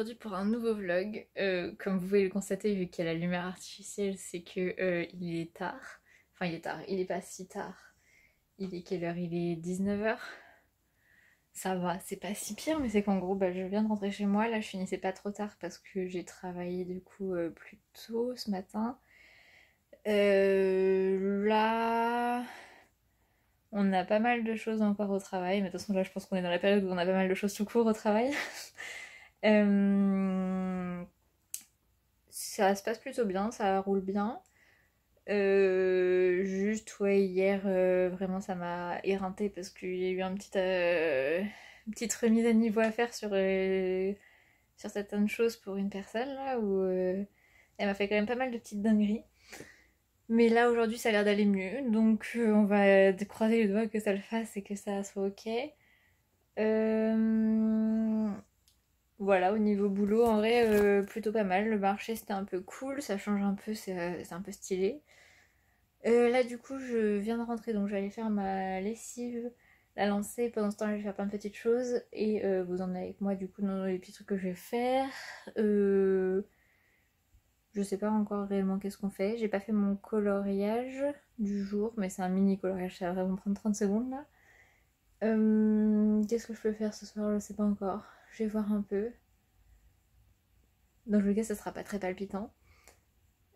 aujourd'hui pour un nouveau vlog. Comme vous pouvez le constater, vu qu'il y a la lumière artificielle, c'est que il est tard. Enfin, il est tard, il est pas si tard. Il est quelle heure? Il est 19h. Ça va, c'est pas si pire, mais c'est qu'en gros, je viens de rentrer chez moi. Là, je finissais pas trop tard parce que j'ai travaillé du coup plus tôt ce matin. Là, on a pas mal de choses encore au travail. Mais de toute façon, là, je pense qu'on est dans la période où on a pas mal de choses tout court au travail. Ça se passe plutôt bien, ça roule bien. Juste, ouais, hier, vraiment, ça m'a éreintée parce qu'il y a eu une petite remise à niveau à faire sur certaines choses pour une personne, là, où elle m'a fait quand même pas mal de petites dingueries. Mais là, aujourd'hui, ça a l'air d'aller mieux, donc on va croiser les doigts que ça le fasse et que ça soit ok. Voilà, au niveau boulot, en vrai, plutôt pas mal. Le marché, c'était un peu cool, ça change un peu, c'est un peu stylé. Là, du coup, je viens de rentrer, donc je vais aller faire ma lessive, la lancer. Pendant ce temps, je vais faire plein de petites choses et vous emmenez avec moi, du coup, dans les petits trucs que je vais faire. Je sais pas encore réellement qu'est-ce qu'on fait. J'ai pas fait mon coloriage du jour, mais c'est un mini coloriage, ça va vraiment prendre 30 secondes là. Qu'est-ce que je peux faire ce soir? Je sais pas encore. Je vais voir un peu. Dans le cas, ça sera pas très palpitant.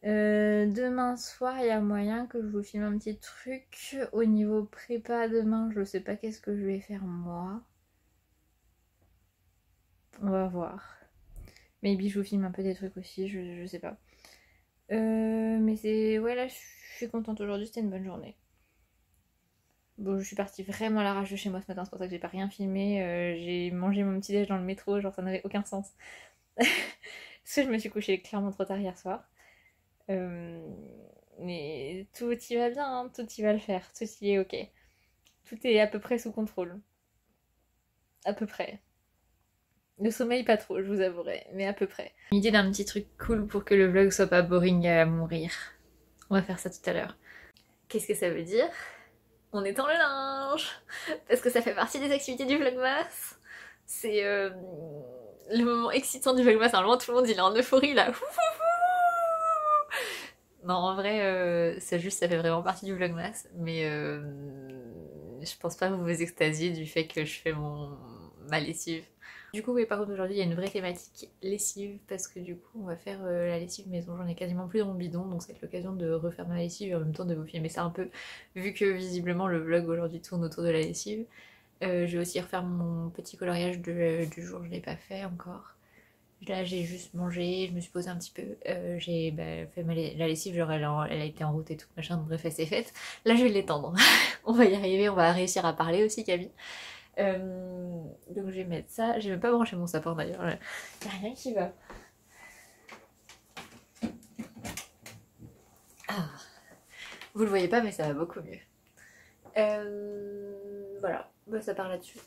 Demain soir, il y a moyen que je vous filme un petit truc. Au niveau prépa, demain, je sais pas qu'est-ce que je vais faire moi. On va voir. Maybe je vous filme un peu des trucs aussi, je sais pas. Mais c'est... Ouais, là, je suis contente aujourd'hui, c'était une bonne journée. Bon, je suis partie vraiment à l'arrache de chez moi ce matin, c'est pour ça que j'ai pas rien filmé. J'ai mangé mon petit déj dans le métro, genre ça n'avait aucun sens. Parce que je me suis couchée clairement trop tard hier soir. Mais tout y va bien, hein, tout y va le faire, tout y est ok. Tout est à peu près sous contrôle. À peu près. Le sommeil pas trop, je vous avouerai, mais à peu près. Une idée d'un petit truc cool pour que le vlog soit pas boring à mourir. On va faire ça tout à l'heure. Qu'est-ce que ça veut dire? On étend le linge! Parce que ça fait partie des activités du vlogmas. C'est le moment excitant du vlogmas. Normalement tout le monde il est en euphorie là. Non, en vrai, ça fait vraiment partie du vlogmas, mais je pense pas que vous vous extasiez du fait que je fais ma lessive. Du coup, oui, par contre, aujourd'hui, il y a une vraie thématique lessive, parce que du coup, on va faire la lessive maison. J'en ai quasiment plus dans mon bidon, donc c'est l'occasion de refaire ma lessive et en même temps de vous filmer ça un peu, vu que visiblement le vlog aujourd'hui tourne autour de la lessive. Je vais aussi refaire mon petit coloriage du jour, je l'ai pas fait encore. Là j'ai juste mangé, je me suis posée un petit peu, j'ai fait la lessive, genre elle a été en route et tout machin, bref elle s'est faite. Là je vais l'étendre, on va y arriver, on va réussir à parler aussi Camille. Donc je vais mettre ça, j'ai même pas branché mon sapin d'ailleurs, y'a rien qui va. Ah, vous le voyez pas mais ça va beaucoup mieux. Voilà, ça part là-dessus.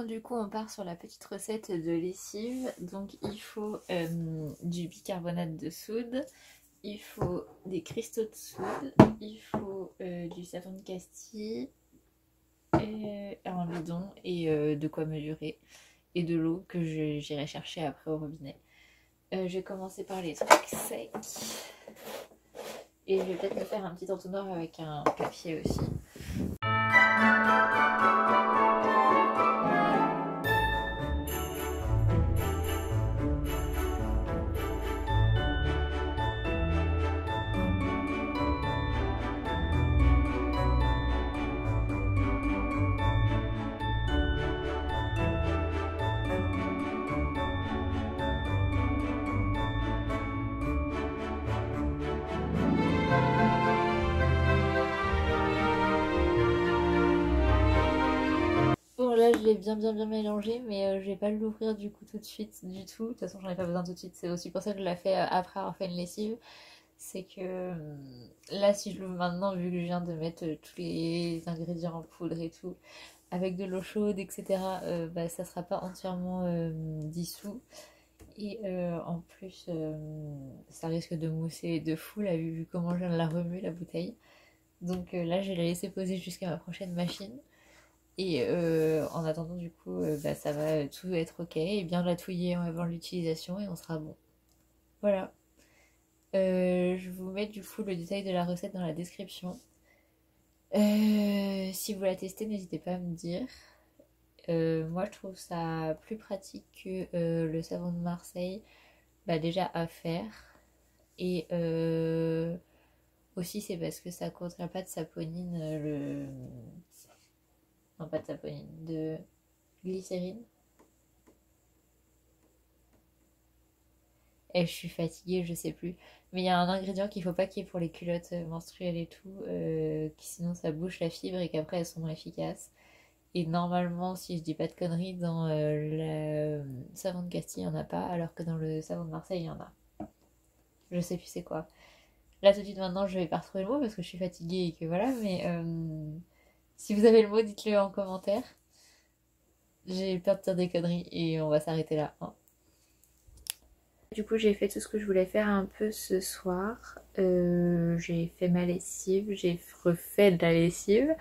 Du coup on part sur la petite recette de lessive. Donc il faut du bicarbonate de soude, il faut des cristaux de soude, il faut du savon de Castille, un bidon et de quoi mesurer. et de l'eau que j'irai chercher après au robinet. Je vais commencer par les trucs secs. Et je vais peut-être me faire un petit entonnoir avec un papier aussi. Bon là je l'ai bien mélangé mais je vais pas l'ouvrir du coup tout de suite du tout. De toute façon j'en ai pas besoin tout de suite, c'est aussi pour ça que je l'ai fait après avoir fait une lessive. C'est que là si je l'ouvre maintenant, vu que je viens de mettre tous les ingrédients en poudre et tout, avec de l'eau chaude etc, bah, ça sera pas entièrement dissous. Et en plus ça risque de mousser de fou là vu comment je viens de la remuer la bouteille. Donc là je vais la laisser poser jusqu'à ma prochaine machine. Et en attendant, du coup, bah, ça va tout être ok et bien la touiller avant l'utilisation et on sera bon. Voilà. Je vous mets du coup le détail de la recette dans la description. Si vous la testez, n'hésitez pas à me dire. Moi, je trouve ça plus pratique que le savon de Marseille, bah, déjà à faire. Et aussi, c'est parce que ça contient pas de saponine, non, pas de saponine, de glycérine. Et je suis fatiguée, je sais plus. Mais il y a un ingrédient qu'il faut pas qu'il y ait pour les culottes menstruelles et tout, qui sinon ça bouche la fibre et qu'après elles sont moins efficaces. Et normalement, si je dis pas de conneries, dans le savon de Castille, il n'y en a pas, alors que dans le savon de Marseille, il y en a. Je sais plus c'est quoi. Là tout de suite maintenant, je vais pas retrouver le mot parce que je suis fatiguée et que voilà, mais si vous avez le mot, dites-le en commentaire. J'ai peur de dire des conneries et on va s'arrêter là, hein. Du coup j'ai fait tout ce que je voulais faire un peu ce soir. J'ai fait ma lessive, j'ai refait de la lessive,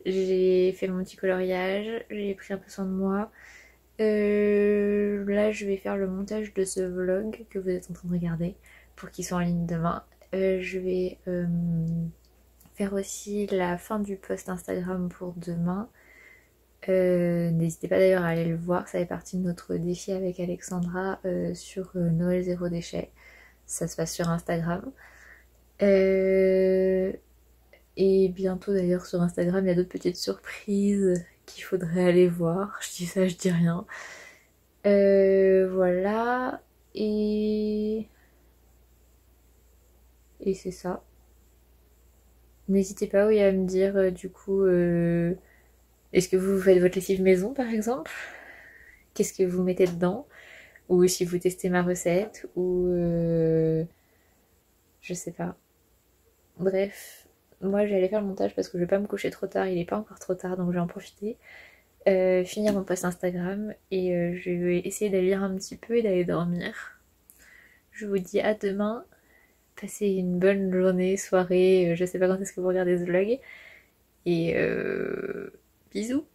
j'ai fait mon petit coloriage, j'ai pris un peu soin de moi. Là je vais faire le montage de ce vlog que vous êtes en train de regarder pour qu'il soit en ligne demain. Je vais faire aussi la fin du post Instagram pour demain. N'hésitez pas d'ailleurs à aller le voir, ça fait partie de notre défi avec Alexandra sur Noël zéro déchet. Ça se passe sur Instagram. Et bientôt d'ailleurs sur Instagram, il y a d'autres petites surprises qu'il faudrait aller voir. Je dis ça, je dis rien. Voilà. Et c'est ça. N'hésitez pas oui, à me dire du coup... Est-ce que vous faites votre lessive maison par exemple? Qu'est-ce que vous mettez dedans? Ou si vous testez ma recette, ou je sais pas. Bref, moi je vais aller faire le montage parce que je vais pas me coucher trop tard, il est pas encore trop tard donc je vais en profiter. Finir mon post Instagram et je vais essayer d'aller lire un petit peu et d'aller dormir. Je vous dis à demain, passez une bonne journée, soirée, je sais pas quand est-ce que vous regardez ce vlog. Et bisous!